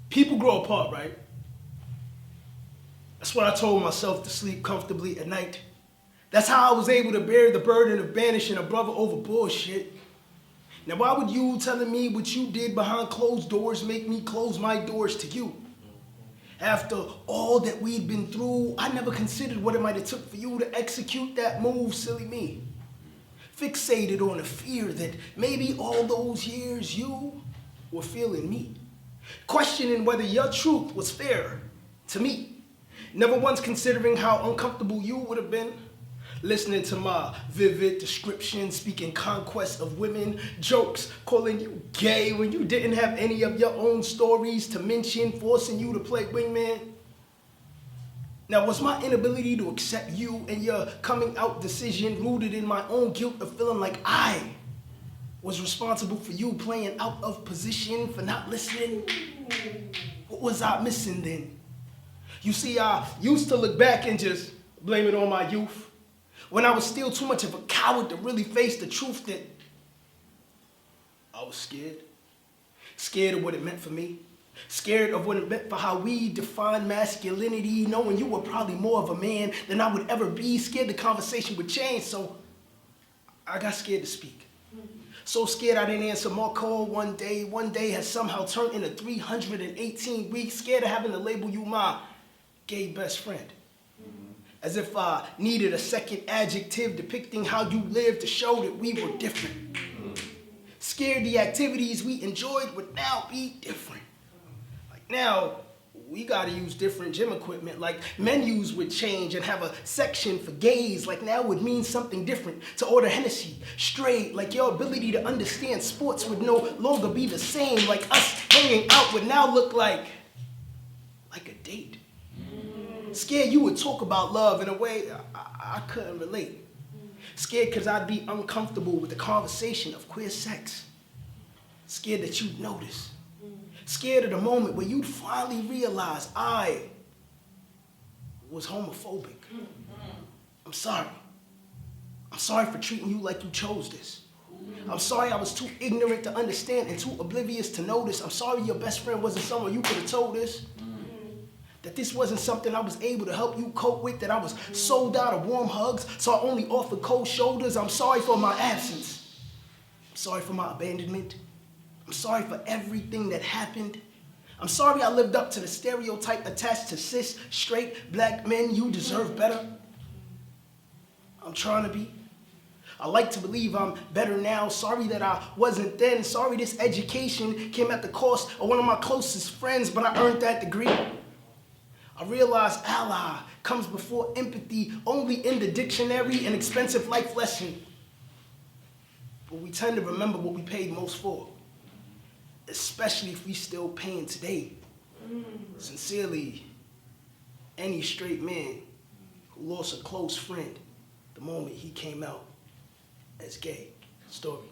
People grow apart, right? That's what I told myself to sleep comfortably at night. That's how I was able to bear the burden of banishing a brother over bullshit. Now, why would you telling me what you did behind closed doors make me close my doors to you? After all that we'd been through, I never considered what it might have took for you to execute that move, silly me. Fixated on the fear that maybe all those years you were feeling me. Questioning whether your truth was fair to me. Never once considering how uncomfortable you would have been. Listening to my vivid description, speaking conquest of women, jokes, calling you gay when you didn't have any of your own stories to mention, forcing you to play wingman. Now, was my inability to accept you and your coming out decision rooted in my own guilt of feeling like I was responsible for you playing out of position, for not listening? What was I missing then? You see, I used to look back and just blame it on my youth, when I was still too much of a coward to really face the truth that I was scared. Scared of what it meant for me. Scared of what it meant for how we define masculinity, knowing you were probably more of a man than I would ever be. Scared the conversation would change, so I got scared to speak. So scared I didn't answer my call one day. One day has somehow turned into 318 weeks. Scared of having to label you my gay best friend. As if I needed a second adjective depicting how you lived to show that we were different. Scared the activities we enjoyed would now be different. Like now, we gotta use different gym equipment. Like menus would change and have a section for gays. Like now would mean something different. To order Hennessy straight. Like your ability to understand sports would no longer be the same. Like us hanging out would now look like a date. Scared you would talk about love in a way I couldn't relate. Scared because I'd be uncomfortable with the conversation of queer sex. Scared that you'd notice. Scared of the moment where you'd finally realize I was homophobic. I'm sorry. I'm sorry for treating you like you chose this. I'm sorry I was too ignorant to understand and too oblivious to notice. I'm sorry your best friend wasn't someone you could have told this. That this wasn't something I was able to help you cope with, that I was sold out of warm hugs, so I only offered cold shoulders. I'm sorry for my absence. I'm sorry for my abandonment. I'm sorry for everything that happened. I'm sorry I lived up to the stereotype attached to cis, straight, black men. You deserve better. I'm trying to be. I like to believe I'm better now. Sorry that I wasn't then. Sorry this education came at the cost of one of my closest friends, but I earned that degree. I realize ally comes before empathy only in the dictionary, an expensive life lesson. But we tend to remember what we paid most for, especially if we still paying today. Sincerely, any straight man who lost a close friend the moment he came out as gay. Story.